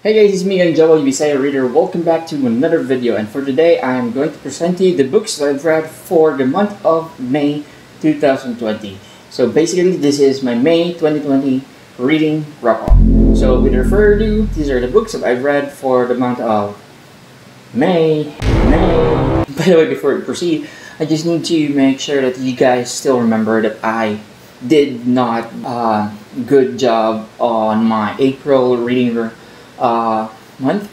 Hey guys, it's me again, Joel, Bisaya reader. Welcome back to another video, and for today I am going to present to you the books that I've read for the month of May 2020. So basically, this is my May 2020 reading wrap-up. So without further ado, these are the books that I've read for the month of May. By the way, before we proceed, I just need to make sure that you guys still remember that I did not good job on my April reading month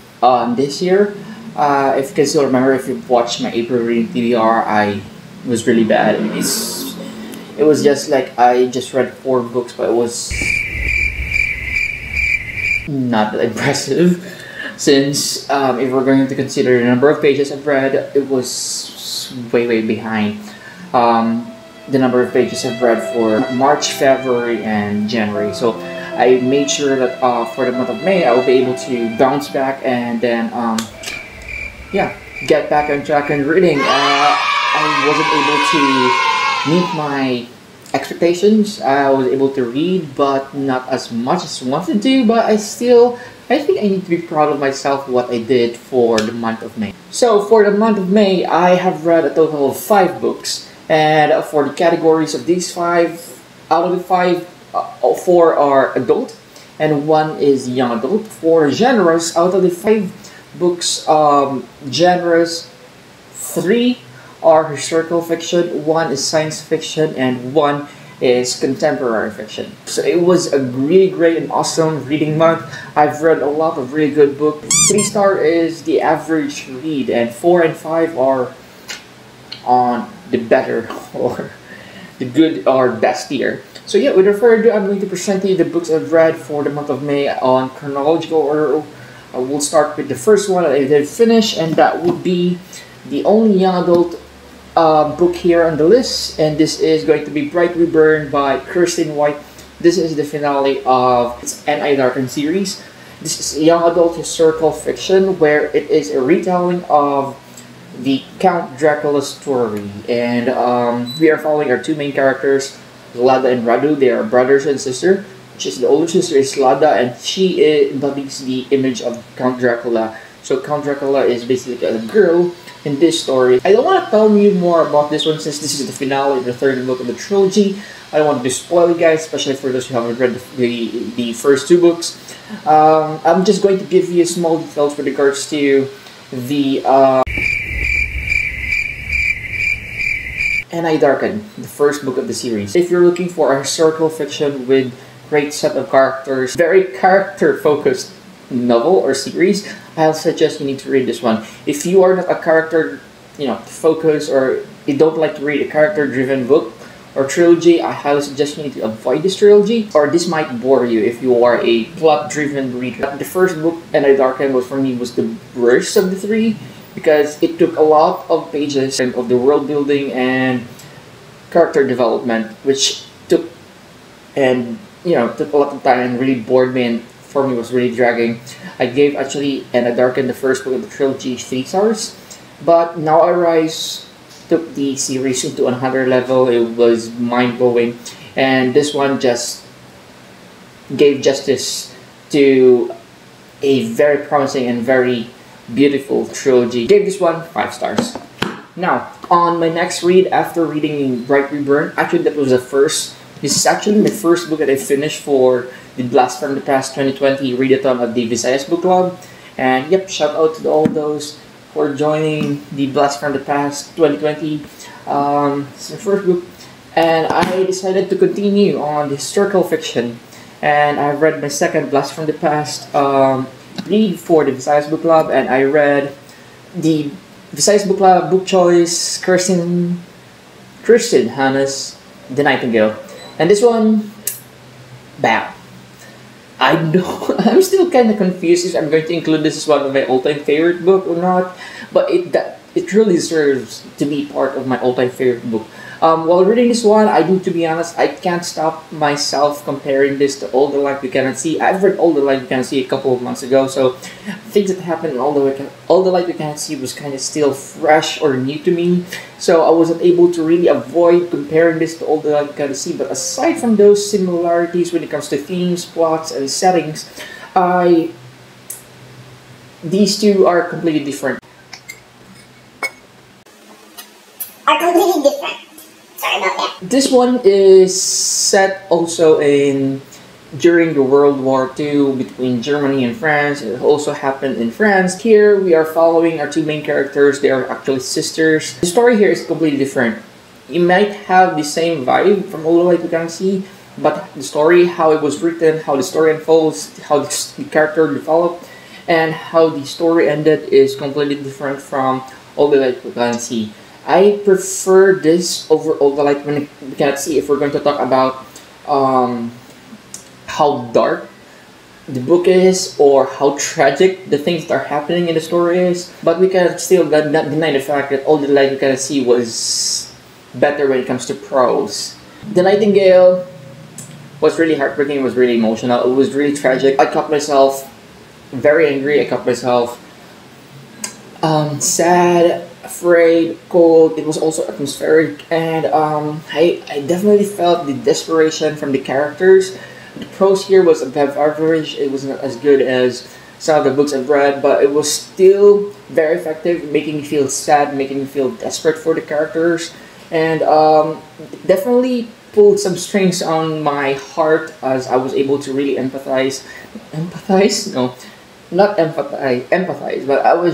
this year. If you can still remember, if you've watched my April reading TBR, I was really bad. It was just like I just read 4 books, but it was not that impressive. Since if we're going to consider the number of pages I've read, it was way behind the number of pages I've read for March, February, and January. So I made sure that for the month of May, I will be able to bounce back and then yeah, get back on track in reading. I wasn't able to meet my expectations. I was able to read, but not as much as I wanted to. But I think I need to be proud of myself what I did for the month of May. So for the month of May, I have read a total of 5 books. And for the categories of these 5, out of the 5, 4 are adult and 1 is young adult. For genres, out of the 5 books, genres, 3 are historical fiction, 1 is science fiction, and 1 is contemporary fiction. So it was a really great and awesome reading month. I've read a lot of really good books. 3-star is the average read, and 4 and 5 are on the better or the good or best tier. So yeah, without further ado, I'm going to present to you the books I've read for the month of May on chronological order. We'll start with the first one that I did finish, and that would be the only young adult book here on the list, and this is going to be Bright Reborn by Kirsten White. This is the finale of its N.I. Darken series. This is a young adult historical fiction where it is a retelling of the Count Dracula story, and we are following our 2 main characters, Lada and Radu. They are brothers and sister. The older sister is Lada, and she embodies the image of Count Dracula. So Count Dracula is basically a girl in this story. I don't want to tell you more about this one since this is the finale of the 3rd book of the trilogy. I don't want to spoil you guys, especially for those who haven't read the first 2 books. I'm just going to give you small details with regards to the N.I. Darken, the first book of the series. If you're looking for a historical fiction with great set of characters, very character-focused novel or series, I'll suggest you need to read this one. If you are not a character, focus, or you don't like to read a character-driven book or trilogy, I highly suggest you need to avoid this trilogy, or this might bore you if you are a plot-driven reader. The first book, N.I. Darken, was the worst of the 3. Because it took a lot of pages of the world building and character development, which took a lot of time and really bored me, and for me was really dragging. I gave actually N.I. Darken, the first book of the trilogy, 3 stars. But Now I Rise took the series into another level. It was mind-blowing, and this one just gave justice to a very promising and very beautiful trilogy. Gave this one 5 stars. Now, on my next read after reading Bright Reborn, actually that was the first. This is actually my first book that I finished for the Blast from the Past 2020 readathon of the Bisaya Book Club. And yep, shout out to all those for joining the Blast from the Past 2020. It's my first book, and I decided to continue on the historical fiction. And I read my second Blast from the Past read for the Visayas Book Club, and I read the Visayas Book Club book choice, Kirsten Hanna's The Nightingale. And this one, bam. I'm still kind of confused if I'm going to include this as one of my all-time favorite book or not, but it really deserves to be part of my all-time favorite book. While reading this one, I do, to be honest, I can't stop myself comparing this to All the Light We Cannot See. I've read All the Light We Cannot See a couple of months ago, so things that happened in All the Light We Cannot See was kind of still fresh or new to me. So I wasn't able to really avoid comparing this to All the Light We Cannot See. But aside from those similarities when it comes to themes, plots, and settings, these two are completely different. Sorry about that. This one is set also during the World War II between Germany and France. It also happened in France. Here we are following our two main characters. They are actually sisters. The story here is completely different. You might have the same vibe from All the Light We Can See, but the story, how it was written, how the story unfolds, how the character developed, and how the story ended is completely different from All the Light We Can See. I prefer this over All the Light We Cannot See if we're going to talk about how dark the book is or how tragic the things that are happening in the story is. But we can still not deny the fact that All the Light We Cannot See was better when it comes to prose. The Nightingale was really heartbreaking, it was really emotional, it was really tragic. I caught myself very angry, I caught myself sad, afraid, cold. It was also atmospheric, and I definitely felt the desperation from the characters. The prose here was above average. It wasn't as good as some of the books I've read, but it was still very effective, making me feel sad, making me feel desperate for the characters, and it definitely pulled some strings on my heart as I was able to really empathize. Empathize? No, not empathize, but I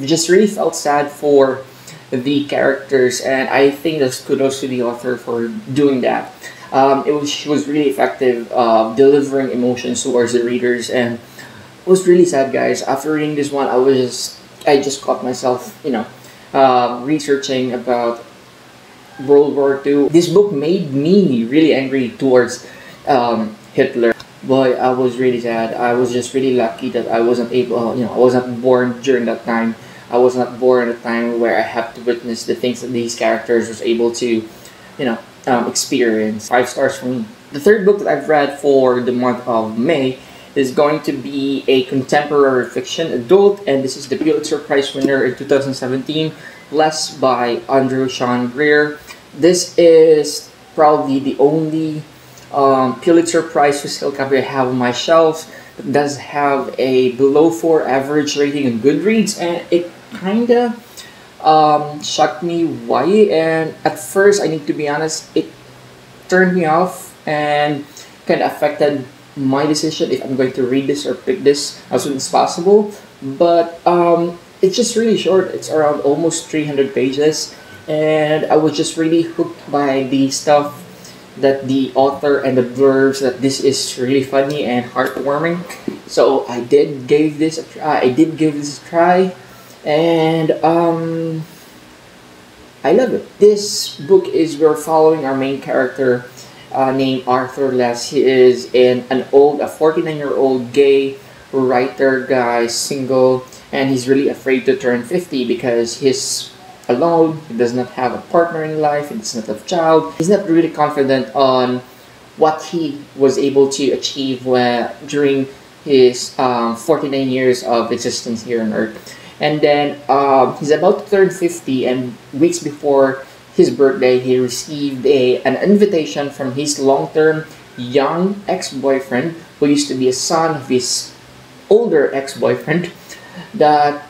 just really felt sad for the characters, and I think that's kudos to the author for doing that. She was really effective delivering emotions towards the readers, and it was really sad, guys. After reading this one, I just caught myself, researching about World War II. This book made me really angry towards Hitler. Boy, I was really sad. I was just really lucky that I wasn't able, I was not born during that time. I was not born at a time where I have to witness the things that these characters was able to, experience. 5 stars for me. The third book that I've read for the month of May is going to be a contemporary fiction adult, and this is the Pulitzer Prize winner in 2017, Blessed by Andrew Sean Greer. This is probably the only Pulitzer Prize physical copy I have on my shelf. It does have a below 4 average rating on Goodreads, and it kinda shocked me why. And at first, I need to be honest, it turned me off and kind of affected my decision if I'm going to read this or pick this as soon as possible. But it's just really short. It's around almost 300 pages, and I was just really hooked by the stuff that the author and the blurbs that this is really funny and heartwarming. So I did give this a try, and I love it. This book is we're following our main character named Arthur Les. He is a 49-year-old gay writer guy, single, and he's really afraid to turn 50 because he's alone. He does not have a partner in life. He does not have a child. He's not really confident on what he was able to achieve during his 49 years of existence here on Earth. And then he's about to turn 50, and weeks before his birthday, he received an invitation from his long-term young ex-boyfriend, who used to be a son of his older ex-boyfriend, that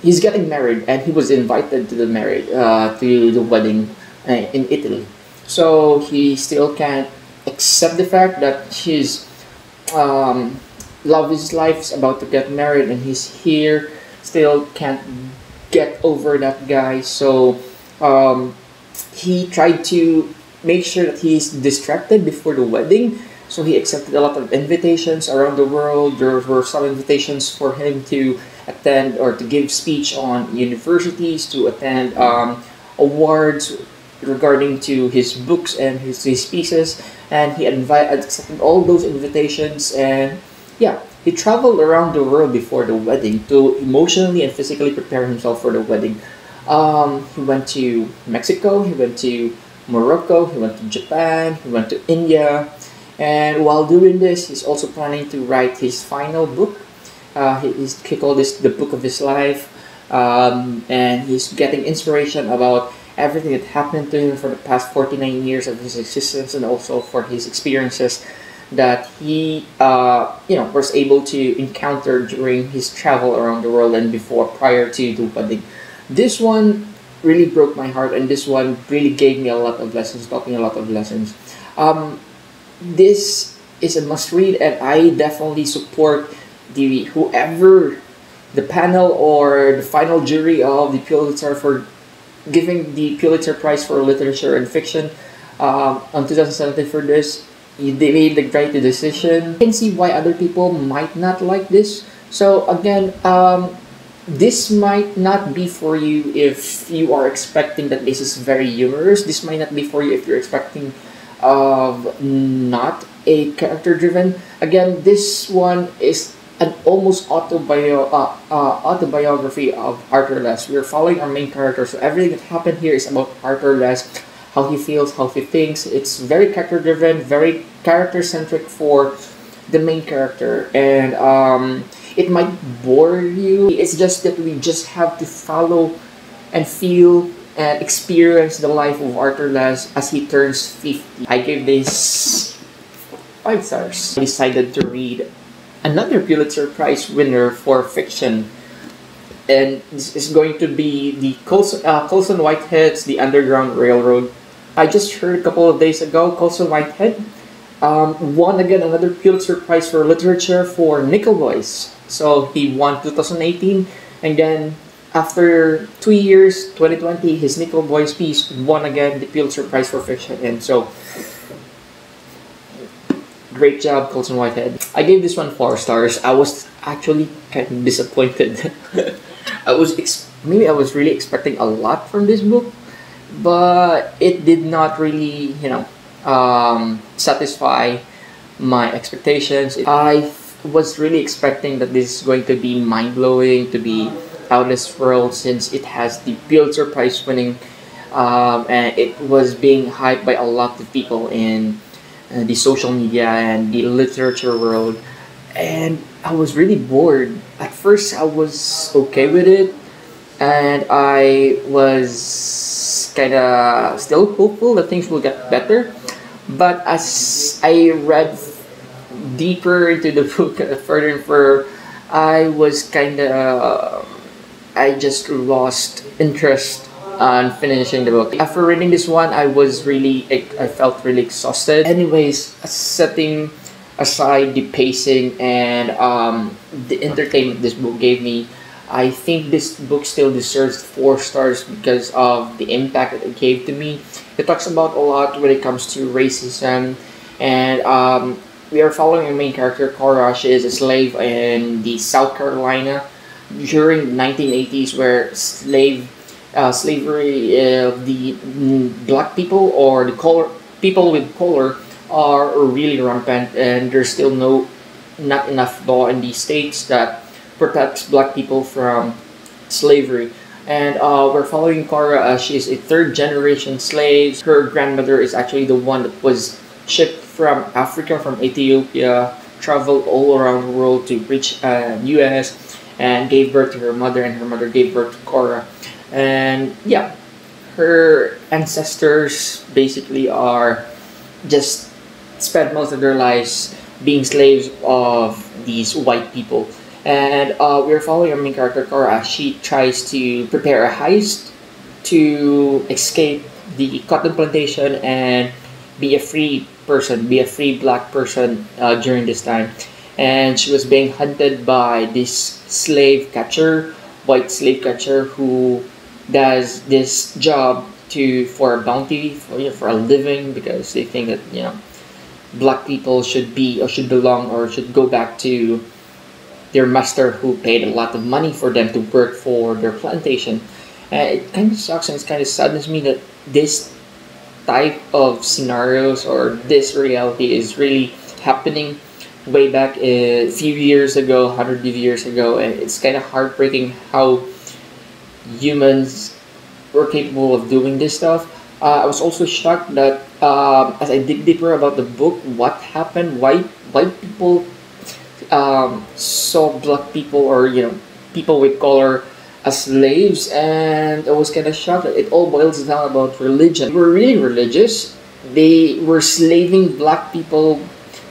he's getting married, and he was invited to the wedding in Italy. So he still can't accept the fact that his love of his life is about to get married, and he's here, still can't get over that guy. So he tried to make sure that he's distracted before the wedding. So he accepted a lot of invitations around the world. There were some invitations for him to attend or to give speech on universities, to attend awards regarding to his books and his pieces, and he accepted all those invitations, and yeah, he traveled around the world before the wedding to emotionally and physically prepare himself for the wedding. He went to Mexico, he went to Morocco, he went to Japan, he went to India, and while doing this, he's also planning to write his final book. He called this the book of his life, and he's getting inspiration about everything that happened to him for the past 49 years of his existence, and also for his experiences that he was able to encounter during his travel around the world and before prior to the wedding. This one really broke my heart, and this one really gave me a lot of lessons, taught me a lot of lessons. This is a must read, and I definitely support whoever the panel or the final jury of the Pulitzer for giving the Pulitzer Prize for Literature and Fiction on 2017 for this. They made the right decision. I can see why other people might not like this. So again, this might not be for you if you are expecting that this is very humorous. This might not be for you if you're expecting not a character driven. Again, this one is an almost autobiography of Arthur Less. We're following our main character, so everything that happened here is about Arthur Less, how he feels, how he thinks. It's very character driven, very character centric for the main character, and it might bore you. It's just that we just have to follow and feel and experience the life of Arthur Less as he turns 50. I gave this 5 stars. I decided to read another Pulitzer Prize winner for fiction, and this is going to be the Colson Whitehead's The Underground Railroad. I just heard a couple of days ago Colson Whitehead won again another Pulitzer Prize for Literature for Nickel Boys. So he won 2018, and then after 2 years, 2020, his Nickel Boys piece won again the Pulitzer Prize for Fiction. And so, great job, Colson Whitehead. I gave this one 4 stars. I was actually kind of disappointed. Maybe I was really expecting a lot from this book, but it did not really, satisfy my expectations. I was really expecting that this is going to be mind-blowing, to be out of this world, since it has the Pulitzer Prize winning, and it was being hyped by a lot of people in the social media and the literature world, and I was really bored. At first I was okay with it, and I was kind of still hopeful that things will get better, but as I read deeper into the book, further and further, I just lost interest on finishing the book. After reading this one, I felt really exhausted. Anyways, setting aside the pacing and the entertainment this book gave me, I think this book still deserves 4 stars because of the impact that it gave to me. It talks about a lot when it comes to racism, and we are following a main character, Cora. She is a slave in the South Carolina during the 1980s, where slavery of the black people or the people with color are really rampant, and there's still not enough law in these states that protects black people from slavery. And we're following Cora as she's a 3rd generation slave. Her grandmother is actually the one that was shipped from Africa, from Ethiopia, traveled all around the world to reach US, and gave birth to her mother, and her mother gave birth to Cora. And yeah, her ancestors basically are just spent most of their lives being slaves of these white people. And we're following our main character, Cora, as she tries to prepare a heist to escape the cotton plantation and be a free person, be a free black person during this time. And she was being hunted by this white slave catcher, who does this job for a bounty, for a living, because they think that black people should belong or should go back to their master, who paid a lot of money for them to work for their plantation. It kind of sucks, and it kind of saddens me that this type of scenarios or this reality is really happening way back a few years ago, hundreds of years ago, and it's kind of heartbreaking how humans were capable of doing this stuff. I was also shocked that as I dig deeper about the book, what happened, why people saw black people, or people with color, as slaves, and I was kind of shocked that it all boils down about religion. They were really religious. They were slaving black people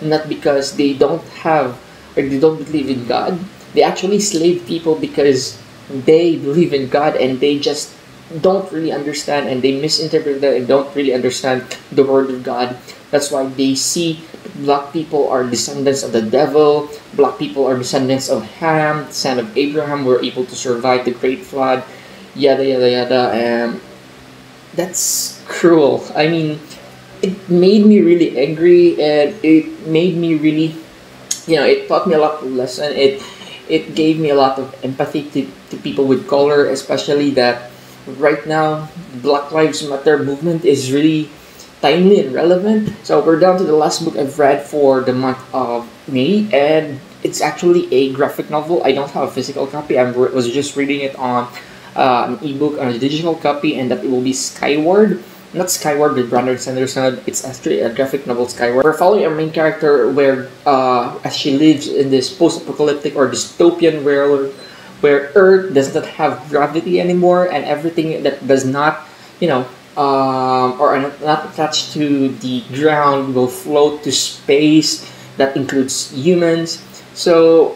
not because they don't have, or they don't believe in God. They actually slave people because they believe in God, and they just don't really understand, and they misinterpret that and don't really understand the word of God. That's why they see black people are descendants of the devil, black people are descendants of Ham, son of Abraham, were able to survive the great flood, yada yada yada, and that's cruel. I mean, it made me really angry, and it made me really, it taught me a lot of lesson. It gave me a lot of empathy to people with color, especially that right now Black Lives Matter movement is really timely and relevant. So we're down to the last book I've read for the month of May, and it's actually a graphic novel. I don't have a physical copy. Was just reading it on an ebook, on a digital copy, and that it will be Skyward. Not Skyward with Brandon Sanderson. It's actually a graphic novel, Skyward. We're following our main character where, as she lives in this post-apocalyptic or dystopian world, where Earth does not have gravity anymore, and everything that does not, or are not attached to the ground will float to space. That includes humans. So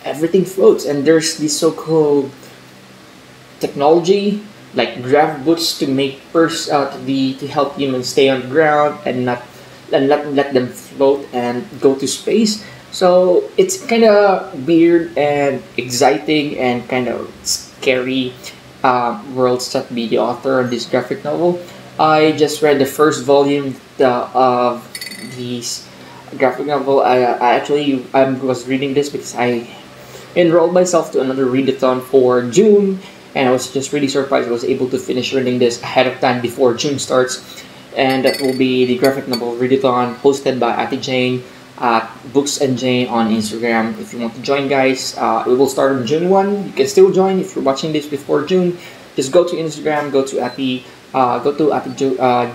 everything floats, and there's this so-called technology like grav boots to make to help humans stay on the ground and not let them float and go to space. So it's kind of weird and exciting and kind of scary world set by the author of this graphic novel. I just read the first volume of this graphic novel. I was reading this because I enrolled myself to another readathon for June, and I was just really surprised I was able to finish reading this ahead of time before June starts. And that will be the graphic novel readathon hosted by Ate Jane at Books and Jane on Instagram. If you want to join, guys, it will start on June 1. You can still join if you're watching this before June. Just go to Instagram, go to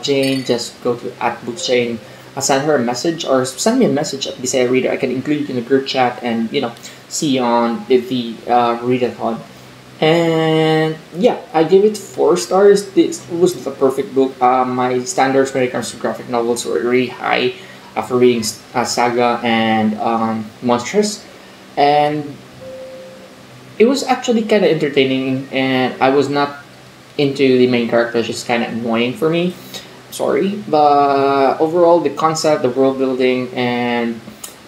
Jane, just go to @BooksJane. Send her a message or send me a message at Bisaya Reader. I can include you in the group chat and see you on the readathon. And yeah, I give it 4 stars. This was the perfect book. My standards when it comes to graphic novels were really high after reading Saga and Monstrous, and it was actually kind of entertaining. And I was not into the main character; it's just kind of annoying for me. Sorry, but overall, the concept, the world building, and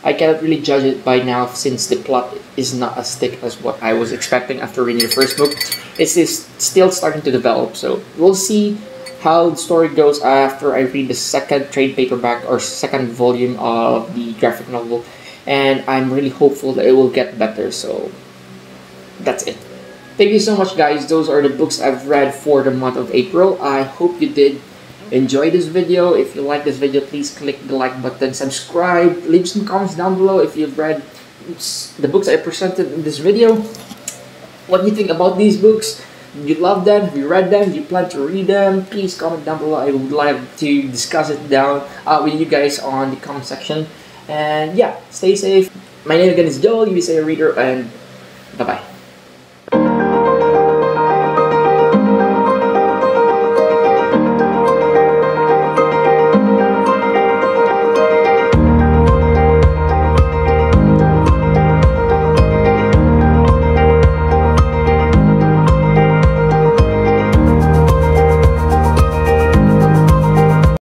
I cannot really judge it by now since the plot is not as thick as what I was expecting after reading the first book. It's still starting to develop, so we'll see how the story goes after I read the second trade paperback or second volume of the graphic novel, and I'm really hopeful that it will get better. So that's it. Thank you so much, guys. Those are the books I've read for the month of April. I hope you did enjoy this video. If you like this video, please click the like button, subscribe, leave some comments down below if you've read the books I presented in this video. What do you think about these books? Do you love them? Have you read them? Do you plan to read them? Please comment down below. I would love to discuss it down with you guys on the comment section. And yeah, stay safe. My name again is Joel, you say a reader, and bye bye.